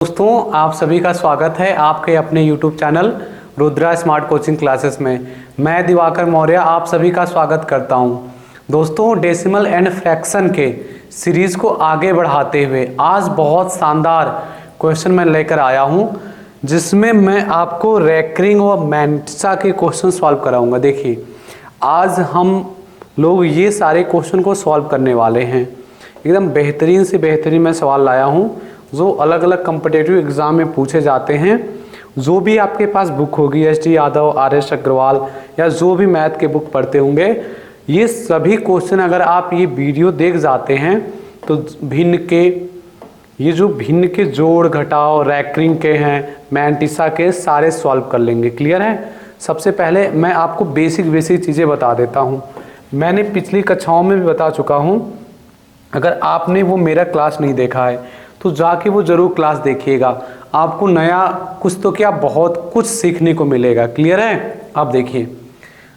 दोस्तों, आप सभी का स्वागत है आपके अपने YouTube channel Rudra smart coaching classes में। मैं दिवाकर मौर्य आप सभी का स्वागत करता हूं। दोस्तों, डेसिमल एंड फ्रैक्शन के सीरीज़ को आगे बढ़ाते हुए आज बहुत शानदार क्वेश्चन मैं लेकर आया हूं, जिसमें मैं आपको रैकरिंग और मैंटिसा के क्वेश्चन सॉल्व कराऊंगा। देखिए, आज हम लोग ये सारे क्वेश्चन को सॉल्व करने वाले हैं। एकदम बेहतरीन से बेहतरीन मैं सवाल लाया हूँ जो अलग अलग कॉम्पिटिटिव एग्ज़ाम में पूछे जाते हैं। जो भी आपके पास बुक होगी, एस.डी. यादव, आर.एस. अग्रवाल या जो भी मैथ के बुक पढ़ते होंगे, ये सभी क्वेश्चन अगर आप ये वीडियो देख जाते हैं तो भिन्न के जोड़ घटाव रैकरिंग के हैं, मैंटिसा के सारे सॉल्व कर लेंगे। क्लियर है? सबसे पहले मैं आपको बेसिक चीज़ें बता देता हूँ। मैंने पिछली कक्षाओं में भी बता चुका हूँ। अगर आपने वो मेरा क्लास नहीं देखा है तो जाके वो ज़रूर क्लास देखिएगा। आपको नया कुछ तो क्या बहुत कुछ सीखने को मिलेगा। क्लियर है? अब देखिए,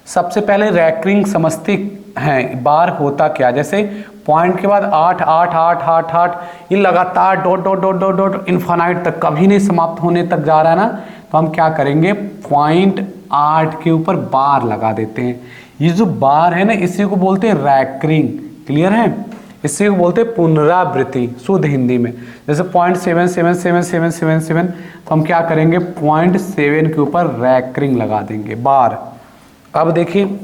सबसे पहले रैकरिंग समझते हैं बार होता क्या। जैसे पॉइंट के बाद 8 8 8 8 8 ये लगातार dot dot dot dot dot infinite तक कभी नहीं समाप्त होने तक जा रहा है ना, तो हम क्या करेंगे, पॉइंट 8 के ऊपर बार लगा देते हैं। ये जो बार है ना, इसी को बोलते हैं रैकरिंग। क्लियर है? इसी को बोलते हैं पुनरावृत्ति शुद्ध हिंदी में। जैसे 0.77777 तो हम क्या करेंगे, 0.7 के ऊपर रैकरिंग लगा देंगे बार। अब देखिए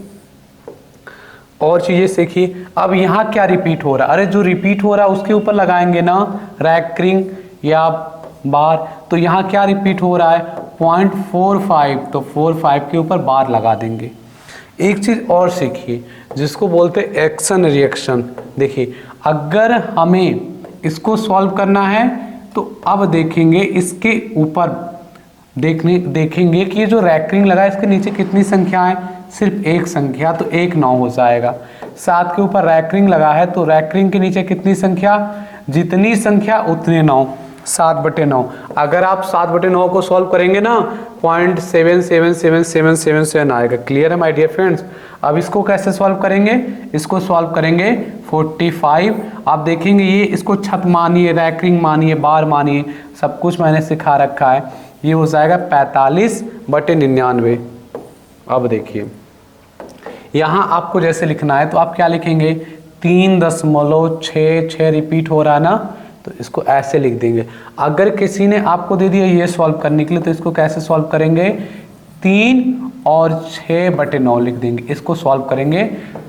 और चीज़ें सीखिए। अब यहाँ क्या रिपीट हो रहा है, अरे जो रिपीट हो रहा है उसके ऊपर लगाएंगे ना रैकरिंग या बार। तो यहाँ क्या रिपीट हो रहा है, 0.45, तो 45 के ऊपर बार लगा देंगे। एक चीज़ और सीखिए जिसको बोलते हैं एक्शन रिएक्शन। देखिए, अगर हमें इसको सॉल्व करना है तो अब देखेंगे इसके ऊपर देखेंगे कि ये जो रैकरिंग लगा है इसके नीचे कितनी संख्या है, सिर्फ एक संख्या, तो 1 9 हो जाएगा। 7 के ऊपर रैकरिंग लगा है तो रैकरिंग के नीचे कितनी संख्या, जितनी संख्या उतने 9, 7/9। अगर आप 7/9 को सॉल्व करेंगे ना, 0.77777 आएगा। क्लियर है माय डियर फ्रेंड्स? अब इसको कैसे सॉल्व करेंगे, इसको सॉल्व करेंगे 45। आप देखेंगे ये इसको छत मानिए, रैकरिंग मानिए, बार मानिए, सब कुछ मैंने सिखा रखा है। ये हो जाएगा 45/99। अब देखिए, यहाँ आपको जैसे लिखना है तो आप क्या लिखेंगे, 3.66 रिपीट हो रहा है ना, तो इसको ऐसे लिख देंगे। अगर किसी ने आपको दे दिया ये सॉल्व करने के लिए तो इसको कैसे सॉल्व करेंगे, 3 और 6/9 लिख देंगे। इसको सॉल्व करेंगे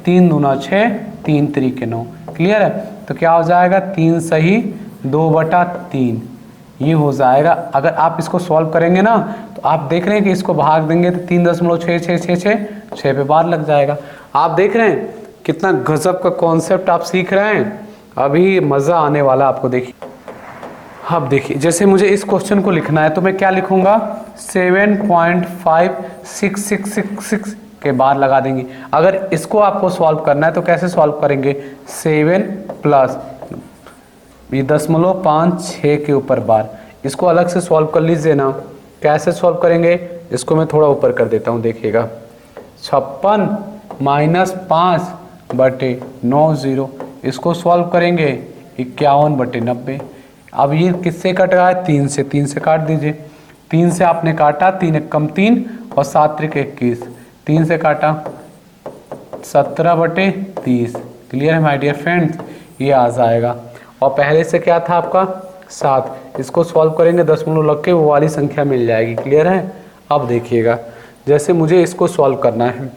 3 दूना 6, 3 त्रिके 9। क्लियर है? तो क्या हो जाएगा, 3 सही 2/3 ये हो जाएगा। अगर आप इसको सॉल्व करेंगे ना तो आप देख रहे हैं कि इसको भाग देंगे तो 3.6666 6 पे बार लग जाएगा। आप देख रहे हैं कितना गजब का कॉन्सेप्ट आप सीख रहे हैं। अभी मज़ा आने वाला आपको। देखिए, अब देखिए, जैसे मुझे इस क्वेश्चन को लिखना है तो मैं क्या लिखूंगा, 7.5666 के बार लगा देंगे। अगर इसको आपको सॉल्व करना है तो कैसे सॉल्व करेंगे, 7 प्लस ये 0.56 के ऊपर बार। इसको अलग से सॉल्व कर लीजिए ना। कैसे सॉल्व करेंगे, इसको मैं थोड़ा ऊपर कर देता हूँ। देखिएगा, 56 माइनस 5/90, इसको सॉल्व करेंगे 51/90। अब ये किससे कट रहा है, 3 से। 3 से काट दीजिए। 3 से आपने काटा, 3 एक कम 3 और 7 त्रिक 21, 3 से काटा 17/30। क्लियर है माय डियर फ्रेंड्स? ये आ जाएगा। और पहले से क्या था आपका 7, इसको सॉल्व करेंगे 10 लग के वो वाली संख्या मिल जाएगी। क्लियर है? अब देखिएगा, जैसे मुझे इसको सॉल्व करना है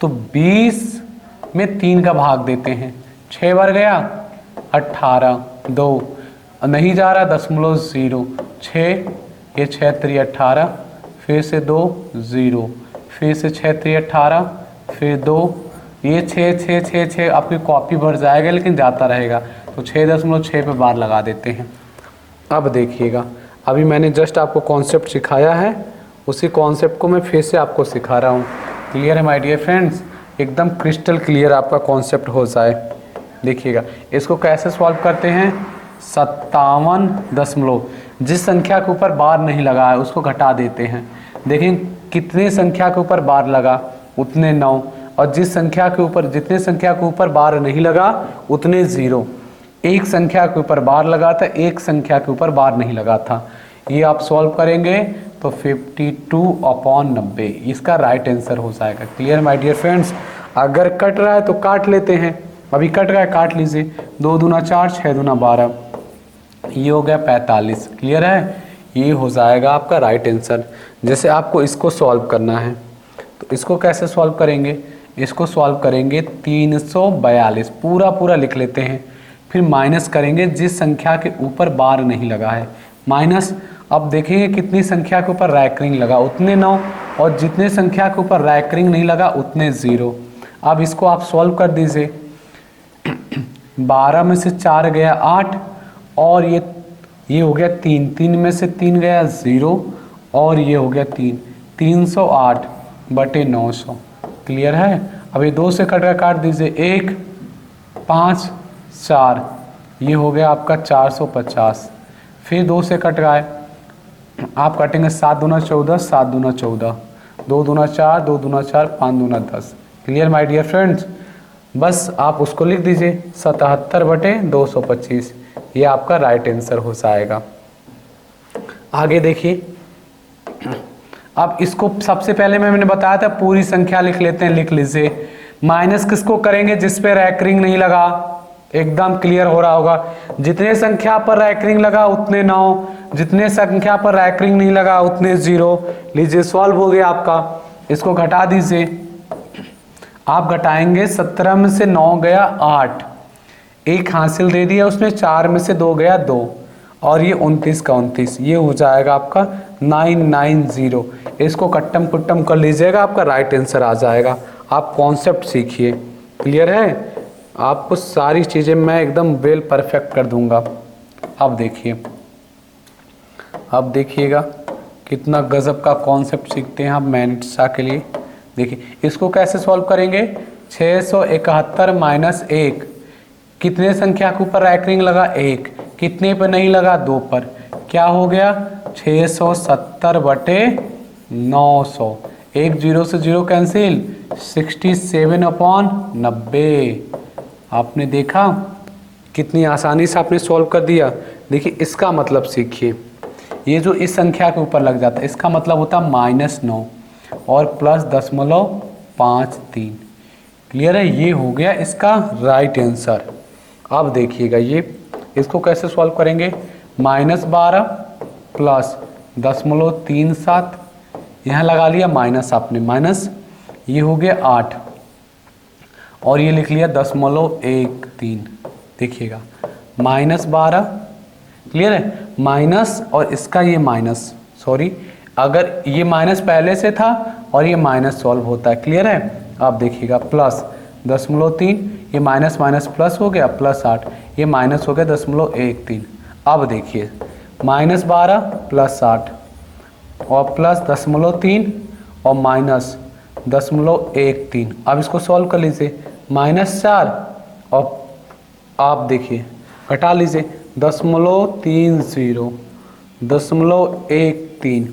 तो 20 में 3 का भाग देते हैं, 6 बार गया 18, 2 नहीं जा रहा 0.0, 6 ये 6 3 18, फिर से 2 0, फिर से 6 3 18, फिर 2 ये 6 6 6 6 आपकी कॉपी भर जाएगा लेकिन जाता रहेगा, तो 6.6 पे बार लगा देते हैं। अब देखिएगा, अभी मैंने जस्ट आपको कॉन्सेप्ट सिखाया है, उसी कॉन्सेप्ट को मैं फिर से आपको सिखा रहा हूँ। क्लियर है माय डियर फ्रेंड्स? एकदम क्रिस्टल क्लियर आपका कॉन्सेप्ट हो जाए। देखिएगा, इसको कैसे सॉल्व करते हैं, 57 जिस संख्या के ऊपर बार नहीं लगा है उसको घटा देते हैं। देखिए कितने संख्या के ऊपर बार लगा, उतने 9, और जितने संख्या के ऊपर बार नहीं लगा उतने 0। एक संख्या के ऊपर बार लगा था, एक संख्या के ऊपर बार नहीं लगा था। ये आप सॉल्व करेंगे तो 52/90 इसका राइट आंसर हो जाएगा। Clear my dear friends. अगर कट रहा है तो काट लेते हैं, अभी कट रहा है काट लीजिए। 2 दूना 4, 6 दूना 12, ये हो गया 45। क्लियर है, ये हो जाएगा आपका राइट आंसर। जैसे आपको इसको सॉल्व करना है तो इसको कैसे सॉल्व करेंगे, इसको सॉल्व करेंगे 342, पूरा लिख लेते हैं, फिर माइनस करेंगे जिस संख्या के ऊपर बार नहीं लगा है, माइनस। अब देखेंगे कितनी संख्या के ऊपर रैकरिंग लगा उतने 9, और जितने संख्या के ऊपर रैकरिंग नहीं लगा उतने 0। अब इसको आप सॉल्व कर दीजिए। 12 में से 4 गया 8, और ये हो गया 3, 3 में से 3 गया 0, और ये हो गया 3, 308/900। क्लियर है। अब ये 2 से कट काट दीजिए, 1 5 4, ये हो गया आपका 450। फिर 2 से कट रहा है, आप काटेंगे 7 दूना 14, 7 दूना 14, 2 दूना 4, 2 दूना 4, 5 दूना 10। Clear my dear friends. बस आप उसको लिख दीजिए 77/225, ये आपका राइट आंसर हो जाएगा। आगे देखिए, अब इसको सबसे पहले मैंने बताया था पूरी संख्या लिख लेते हैं, लिख लीजिए। माइनस किसको करेंगे, जिस पे रैकरिंग नहीं लगा, एकदम क्लियर हो रहा होगा। जितने संख्या पर रैकरिंग लगा उतने 9, जितने संख्या पर रैकरिंग नहीं लगा उतने 0। लीजिए सॉल्व हो गया आपका। इसको घटा दीजिए, आप घटाएंगे 17 में से 9 गया 8, एक हासिल दे दिया उसने, 4 में से 2 गया 2, और ये 29 का 29, ये हो जाएगा आपका 990। इसको कट्टम कुट्टम कर लीजिएगा, आपका राइट आंसर आ जाएगा। आप कॉन्सेप्ट सीखिए। क्लियर है, आपको सारी चीज़ें मैं एकदम वेल परफेक्ट कर दूंगा। अब देखिए, अब देखिएगा कितना गजब का कॉन्सेप्ट सीखते हैं आप मैथ्स के लिए। देखिए इसको कैसे सॉल्व करेंगे, 671 - 1, कितने संख्या के ऊपर रैकरिंग लगा, 1, कितने पर नहीं लगा, 2 पर, क्या हो गया 670/900। 1 0 से 0 कैंसिल, 67/90। आपने देखा कितनी आसानी से आपने सॉल्व कर दिया। देखिए इसका मतलब सीखिए, ये जो इस संख्या के ऊपर लग जाता है इसका मतलब होता है -9 और +0.53। क्लियर है, ये हो गया इसका राइट आंसर। अब देखिएगा ये इसको कैसे सॉल्व करेंगे, -12 + 0.37, यहाँ लगा लिया माइनस आपने, माइनस, ये हो गया 8, और ये लिख लिया 0.13। देखिएगा -12, क्लियर है, माइनस और इसका ये माइनस, सॉरी अगर ये माइनस पहले से था और ये माइनस सॉल्व होता है। क्लियर है, आप देखिएगा +0.3, ये माइनस माइनस प्लस हो गया +8, ये माइनस हो गया 0.13। अब देखिए -12 + 8 और +0.3 और -0.13। अब इसको सॉल्व कर लीजिए, -4 और आप देखिए घटा लीजिए 0.30, 0.13,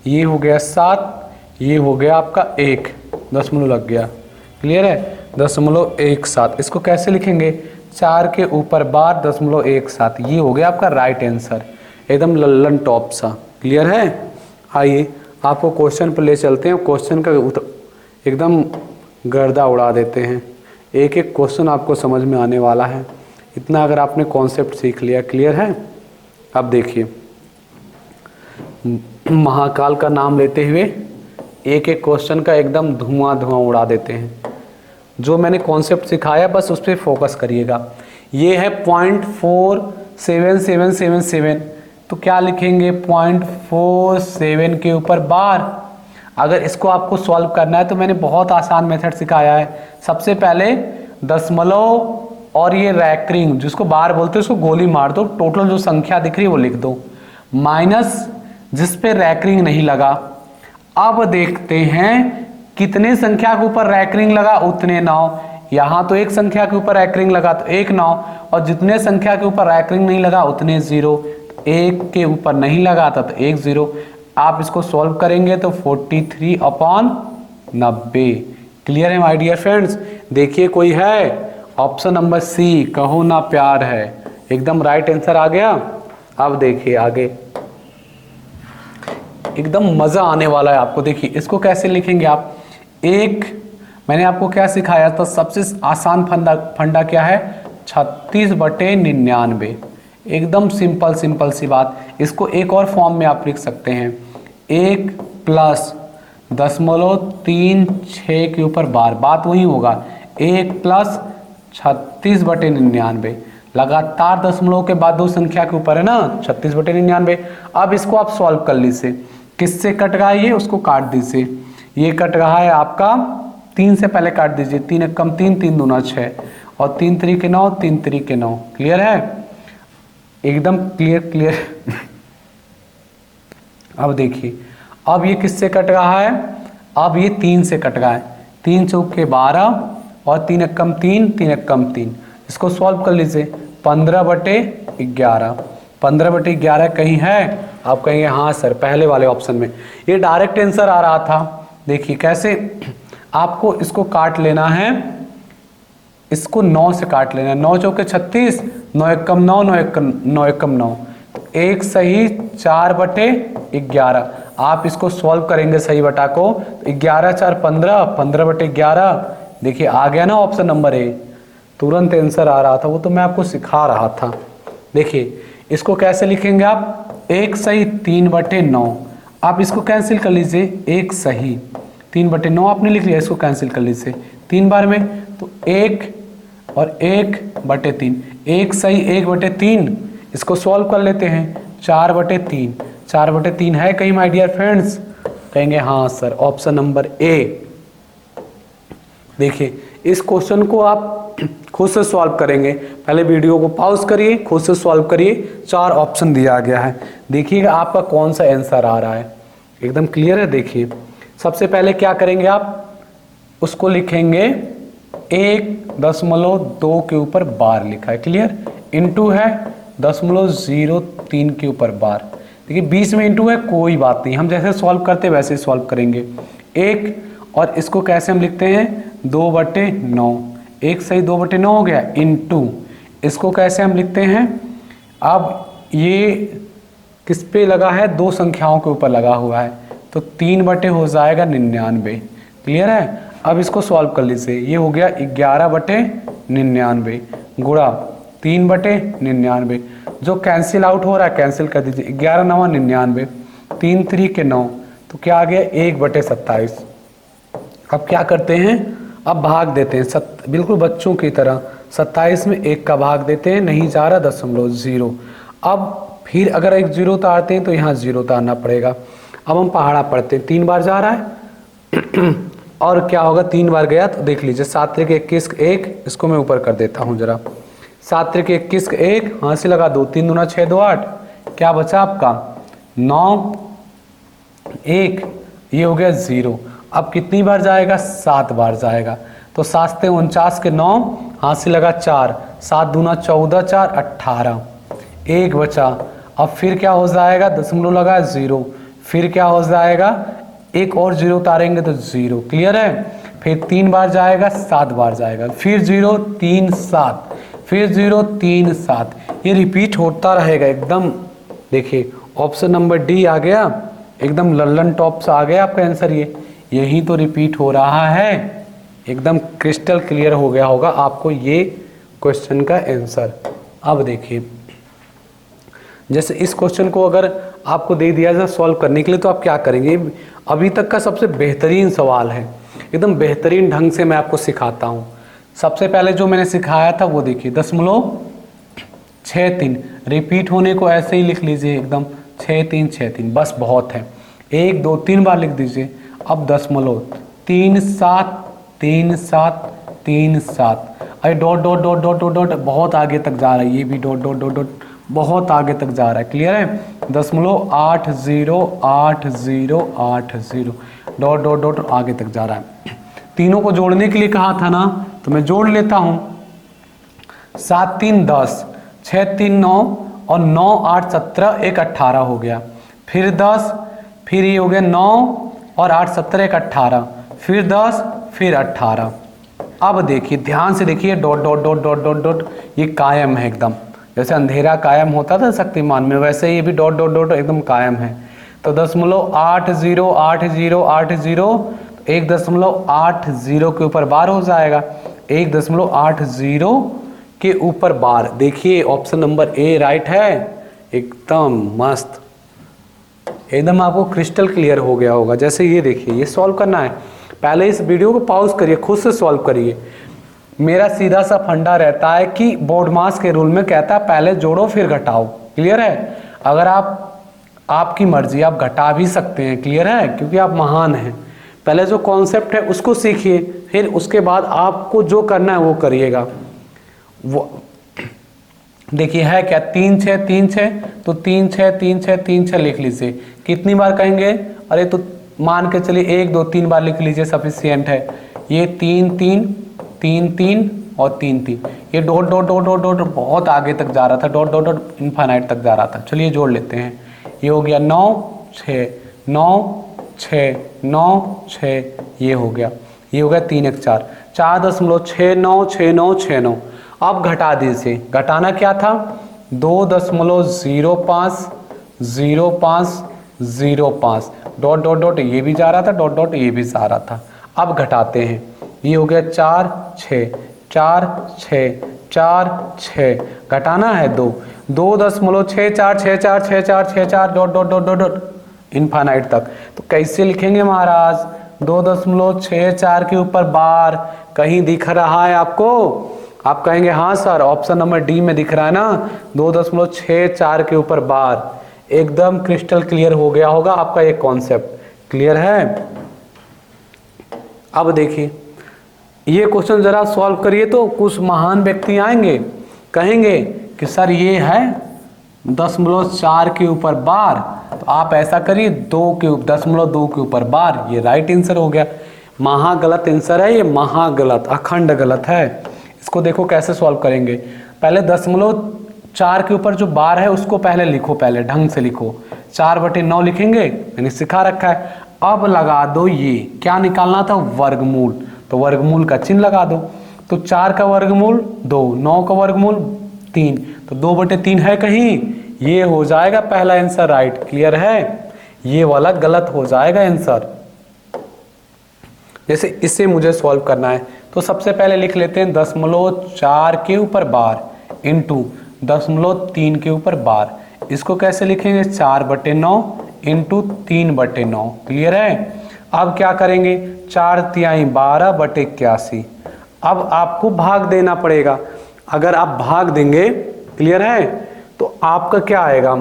ये हो गया 7, ये हो गया आपका 1, दशमलव लग गया। क्लियर है, 0.17। इसको कैसे लिखेंगे, 4 के ऊपर बार 0.17, ये हो गया आपका राइट आंसर, एकदम लल्लन टॉप सा। क्लियर है, आइए आपको क्वेश्चन पर ले चलते हैं, क्वेश्चन का एकदम गर्दा उड़ा देते हैं। एक एक क्वेश्चन आपको समझ में आने वाला है, इतना अगर आपने कॉन्सेप्ट सीख लिया। क्लियर है, अब देखिए महाकाल का नाम लेते हुए एक एक क्वेश्चन का एकदम धुआं उड़ा देते हैं। जो मैंने कॉन्सेप्ट सिखाया बस उस पर फोकस करिएगा। ये है 0.4777, तो क्या लिखेंगे 0.47 के ऊपर बार। अगर इसको आपको सॉल्व करना है तो मैंने बहुत आसान मेथड सिखाया है। सबसे पहले दशमलव और ये रैकरिंग जिसको बार बोलते हैं उसको गोली मार दो, टोटल जो संख्या दिख रही है वो लिख दो, माइनस जिस पे रैकरिंग नहीं लगा। अब देखते हैं कितने संख्या के ऊपर रैकरिंग लगा उतने 9, यहाँ तो एक संख्या के ऊपर रैकरिंग लगा तो 1 9, और जितने संख्या के ऊपर रैकरिंग नहीं लगा उतने 0, एक के ऊपर नहीं लगा था तो 1 0। आप इसको सॉल्व करेंगे तो 43/90। क्लियर है माय डियर फ्रेंड्स। देखिए कोई है, ऑप्शन नंबर सी, कहो ना प्यार है, एकदम राइट आंसर आ गया। अब देखिए आगे, एकदम मजा आने वाला है आपको। देखिए इसको कैसे लिखेंगे आप, एक, मैंने आपको क्या सिखाया था, सबसे आसान फंडा क्या है, 36/99। एकदम सिंपल सिंपल सी बात। इसको एक और फॉर्म में आप लिख सकते हैं, 1+0.36 के ऊपर बात वही होगा, 1+36/99। लगातार दशमलव के बाद दो संख्या के ऊपर है ना, 36/99। अब इसको आप सॉल्व कर लीजिए, किससे कट रहा है ये, उसको काट दीजिए। ये कट रहा है आपका 3 से, पहले काट दीजिए, 3 एक कम 3, 3 दूना 6 और 3 3 9, 3 3 9। क्लियर है, एकदम क्लियर। अब देखिए, अब ये किससे कट रहा है, अब ये 3 से कट रहा है, 3 चौके 12 और 3 एक कम 3, 3 एक कम 3। इसको सॉल्व कर लीजिए, 15/11। 15/11 कहीं है, आप कहेंगे हाँ सर पहले वाले ऑप्शन में। ये डायरेक्ट आंसर आ रहा था। देखिए कैसे, आपको इसको काट लेना है, इसको 9 से काट लेना है, 9 चौके 36, 9 एक कम 9, 9 एक कम 9, एक सही 4/11। आप इसको सॉल्व करेंगे सही बटा को, 11 4 15, 15/11। देखिए आ गया ना ऑप्शन नंबर ए, तुरंत आंसर आ रहा था, वो तो मैं आपको सिखा रहा था। देखिए इसको कैसे लिखेंगे आप, एक सही 3/9। आप इसको कैंसिल कर लीजिए, एक सही 3/9 आपने लिख लिया, इसको कैंसिल कर लीजिए 3 बार में, तो 1 और 1/3, एक सही 1/3। इसको सॉल्व कर लेते हैं, 4/3। 4/3 है कहीं माय डियर फ्रेंड्स, कहेंगे हाँ सर ऑप्शन नंबर ए। देखिए इस क्वेश्चन को आप खुद से सॉल्व करेंगे, पहले वीडियो को पॉज करिए, खुद से सॉल्व करिए। 4 ऑप्शन दिया गया है, देखिएगा आपका कौन सा आंसर आ रहा है, एकदम क्लियर है। देखिए सबसे पहले क्या करेंगे आप, उसको लिखेंगे 1.2 के ऊपर बार लिखा है, क्लियर, इंटू है 0.03 के ऊपर बार। देखिए बीच में इंटू है, कोई बात नहीं, हम जैसे सॉल्व करते वैसे सॉल्व करेंगे। 1 और इसको कैसे हम लिखते हैं, 2/9, एक सही 2/9 हो गया, इंटू इसको कैसे हम लिखते हैं, अब ये किस पे लगा है, दो संख्याओं के ऊपर लगा हुआ है, तो 3 हो जाएगा 99। क्लियर है, अब इसको सॉल्व कर लीजिए, ये हो गया 11/99 गुणा 3/99। जो कैंसिल आउट हो रहा है कैंसिल कर दीजिए, 11 9 99, 3 3 9, तो क्या आ गया 1/27। अब क्या करते हैं, अब भाग देते हैं, बिल्कुल बच्चों की तरह 27 में 1 का भाग देते हैं, नहीं जा रहा 0.0। अब फिर अगर एक 0 उतारते हैं तो यहाँ 0 उतारना पड़ेगा। अब हम पहाड़ा पढ़ते हैं, 3 बार जा रहा है और क्या होगा, 3 बार गया तो देख लीजिए, 7 3 21 1, इसको मैं ऊपर कर देता हूँ जरा, 7 3 21 1, हाँ से लगा 2, 3 दूना 6 2 8, क्या बचा आपका 9 1, ये हो गया 0। अब कितनी बार जाएगा, 7 बार जाएगा, तो 7 से 49 के 9, हाथ से लगा 4, 7 दूना 14 4 18, 1 बचा। अब फिर क्या हो जाएगा, दशमलव लगा 0, फिर क्या हो जाएगा, एक और 0 उतारेंगे तो 0। क्लियर है, फिर 3 बार जाएगा, 7 बार जाएगा, फिर 0 3 7, फिर 0 3 7, ये रिपीट होता रहेगा एकदम। देखिए ऑप्शन नंबर डी आ गया, एकदम लल्लन टॉप से आ गया आपका आंसर, ये यही तो रिपीट हो रहा है, एकदम क्रिस्टल क्लियर हो गया होगा आपको ये क्वेश्चन का आंसर। अब देखिए जैसे इस क्वेश्चन को अगर आपको दे दिया जाए सॉल्व करने के लिए, तो आप क्या करेंगे, अभी तक का सबसे बेहतरीन सवाल है, एकदम बेहतरीन ढंग से मैं आपको सिखाता हूँ। सबसे पहले जो मैंने सिखाया था वो देखिए, 0.63 रिपीट होने को ऐसे ही लिख लीजिए, एकदम 6 3 6 3, बस बहुत है, 1 2 3 बार लिख दीजिए। अब 3 7 3 7 3 7, अरे dot dot dot dot dot dot बहुत आगे तक जा रहा है, ये भी डॉट डॉट डॉट डॉट बहुत आगे तक जा रहा है। क्लियर है, 0.808080 डॉट डॉट डॉट आगे तक जा रहा है। तीनों को जोड़ने के लिए कहा था ना, तो मैं जोड़ लेता हूं, 7 3 10, 6 3 9 और 9 8 17, 1 18 हो गया, फिर 10, फिर ये हो गया 9 और 8 17 1 18, फिर 10, फिर 18। अब देखिए ध्यान से देखिए, dot dot dot dot dot dot ये कायम है एकदम, जैसे अंधेरा कायम होता था शक्तिमान में, वैसे ये भी डॉट डॉट डॉट एकदम कायम है। तो 0.808080, 1.80 के ऊपर बार हो जाएगा, 1.80 के ऊपर बार। देखिए ऑप्शन नंबर ए राइट है, एकदम मस्त, एकदम आपको क्रिस्टल क्लियर हो गया होगा। जैसे ये देखिए, ये सॉल्व करना है, पहले इस वीडियो को पॉज करिए, खुद से सॉल्व करिए। मेरा सीधा सा फंडा रहता है कि बोर्ड मास के रूल में कहता है पहले जोड़ो फिर घटाओ, क्लियर है। अगर आपकी मर्जी, आप घटा भी सकते हैं, क्लियर है, क्योंकि आप महान हैं। पहले जो कॉन्सेप्ट है उसको सीखिए, फिर उसके बाद आपको जो करना है वो करिएगा। वो देखिए है क्या, 3 6 3 6, तो 3 6 3 6 3 6 लिख लीजिए। कितनी बार कहेंगे, अरे तो मान के चलिए 1 2 3 बार लिख लीजिए, सफिशियंट है। ये 3 3 3 3 और 3 3, ये dot dot dot dot dot बहुत आगे तक जा रहा था, डॉट डॉट डॉट इनफाइनाइट तक जा रहा था। चलिए जोड़ लेते हैं, ये हो गया 9 6 9 6 9 6, ये हो गया 3 1 4, 4.696969। अब घटा दीजिए, घटाना क्या था, 2.050505, डॉट डॉट डॉट ये भी जा रहा था, डॉट डॉट ये भी जा रहा था। अब घटाते हैं, ये हो गया 4 6 4 6 4 6, घटाना है 2.64646464 dot dot dot dot dot infinite तक। तो कैसे लिखेंगे महाराज, 2.64 के ऊपर बार कहीं दिख रहा है आपको? आप कहेंगे हाँ सर, ऑप्शन नंबर डी में दिख रहा है ना, 2.64 के ऊपर बार। एकदम क्रिस्टल क्लियर हो गया होगा आपका एक कॉन्सेप्ट, क्लियर है। अब देखिए ये क्वेश्चन जरा सॉल्व करिए, तो कुछ महान व्यक्ति आएंगे, कहेंगे कि सर ये है 0.4 के ऊपर बार, तो आप ऐसा करिए 0.2 के ऊपर बार, ये राइट आंसर हो गया। महा गलत आंसर है ये, महा गलत, अखंड गलत है। इसको देखो कैसे सॉल्व करेंगे, पहले 0.4 के ऊपर जो बार है उसको पहले लिखो, पहले ढंग से लिखो, 4/9 लिखेंगे, मैंने सिखा रखा है। अब लगा दो, ये क्या निकालना था, वर्गमूल, तो वर्गमूल का चिन्ह लगा दो। तो 4 का वर्गमूल 2, 9 का वर्गमूल 3, तो 2/3 है कहीं, ये हो जाएगा पहला आंसर राइट, क्लियर है। ये वाला गलत हो जाएगा आंसर। जैसे इससे मुझे सॉल्व करना है, तो सबसे पहले लिख लेते हैं 0.4 के ऊपर बार इंटू 0.3 के ऊपर बार। इसको कैसे लिखेंगे, 4/9 इंटू 3/9, क्लियर है। अब क्या करेंगे, 4 तिहाई 12/81। अब आपको भाग देना पड़ेगा, अगर आप भाग देंगे, क्लियर है, तो आपका क्या आएगा,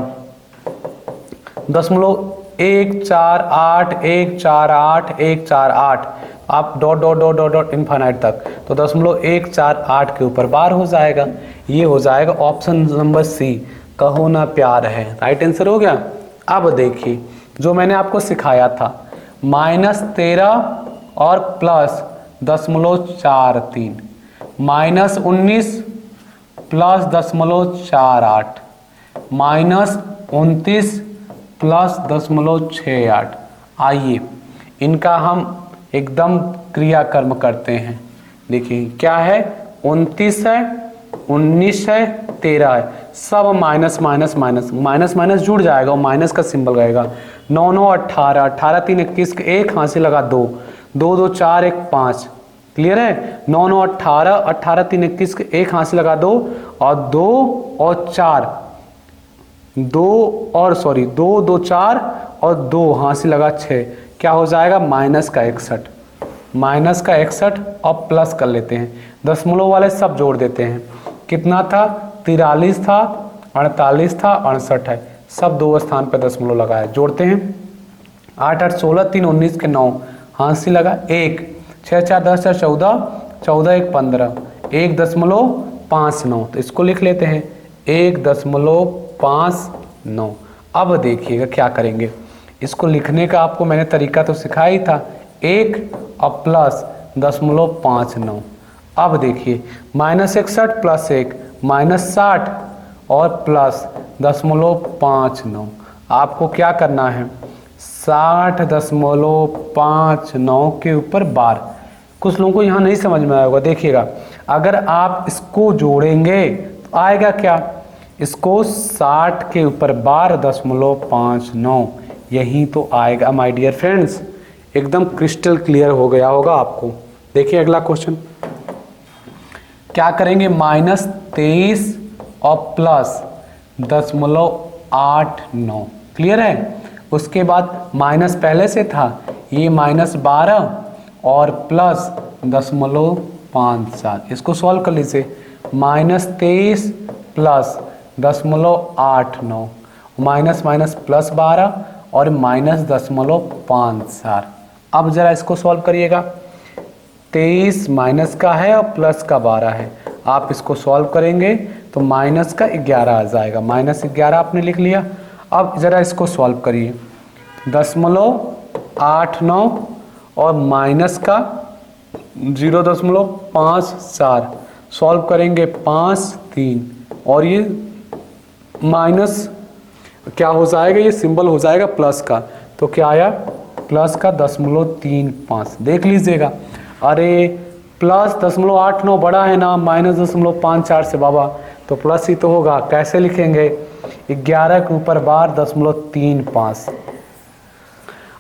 0.148148148, आप dot dot dot dot dot infinite तक, तो 0.148 के ऊपर बार हो जाएगा। ये हो जाएगा ऑप्शन नंबर सी, कहो ना प्यार है, राइट आंसर हो गया। अब देखिए जो मैंने आपको सिखाया था, -13 और प्लस 0.43, -19 प्लस 0.48, -29 प्लस 0.68। आइए इनका हम एकदम क्रियाकर्म करते हैं। देखिए क्या है, 29 है, 19 है, 13 है, सब minus minus minus minus minus जुड़ जाएगा और माइनस का सिंबल रहेगा। 9 9 18, 18 3 21 के एक हाथ से लगा 2, 2 2 4 1 5, क्लियर है। 9 9 18, 18 3 21 के एक हाथ से लगा 2 और 2 और 4, 2 2 4 और 2 हाथ से लगा 6, क्या हो जाएगा, -61, -61 और प्लस कर लेते हैं, दशमलव वाले सब जोड़ देते हैं। कितना था, 43 था, 48 था, 68 है, सब 2 स्थान पर दशमलव लगाया, जोड़ते हैं। 8 8 16 3 19 के 9, हाथ से लगा 1, 6 4 10 4 14, 14 1 15, 1.59, तो इसको लिख लेते हैं 1.59। अब देखिएगा क्या करेंगे, इसको लिखने का आपको मैंने तरीका तो सिखाया ही था, 1 और प्लस 0.59। अब देखिए -61 प्लस 1 -60 और प्लस 0.59, आपको क्या करना है, 60.59 के ऊपर बार। कुछ लोगों को यहाँ नहीं समझ में आएगा, देखिएगा अगर आप इसको जोड़ेंगे तो आएगा क्या, इसको 60 के ऊपर 12.59 यही तो आएगा माय डियर फ्रेंड्स। एकदम क्रिस्टल क्लियर हो गया होगा आपको। देखिए अगला क्वेश्चन क्या करेंगे, -23 और +10.89 क्लियर है। उसके बाद माइनस पहले से था, ये -12 और +10.57, इसको सॉल्व कर लीजिए। -23 + 10.89 माइनस माइनस +12 और -10.57। अब जरा इसको सॉल्व करिएगा। 23 माइनस का है और प्लस का 12 है, आप इसको सॉल्व करेंगे तो माइनस का 11 आ जाएगा। -11 आपने लिख लिया। अब ज़रा इसको सॉल्व करिए, 10.89 और माइनस का 0.54 सॉल्व करेंगे 5 3 और ये माइनस क्या हो जाएगा, ये सिंबल हो जाएगा प्लस का, तो क्या आया प्लस का 10.35। देख लीजिएगा, अरे प्लस 10.89 बड़ा है ना -10.54 से बाबा, तो प्लस ही तो होगा। कैसे लिखेंगे, 11 के ऊपर बार 10.35।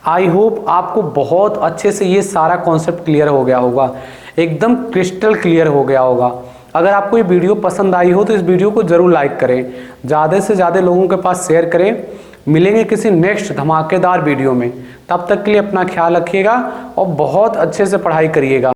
आई होप आपको बहुत अच्छे से ये सारा कॉन्सेप्ट क्लियर हो गया होगा, एकदम क्रिस्टल क्लियर हो गया होगा। अगर आपको ये वीडियो पसंद आई हो तो इस वीडियो को ज़रूर लाइक करें, ज़्यादा से ज़्यादा लोगों के पास शेयर करें। मिलेंगे किसी नेक्स्ट धमाकेदार वीडियो में, तब तक के लिए अपना ख्याल रखिएगा और बहुत अच्छे से पढ़ाई करिएगा।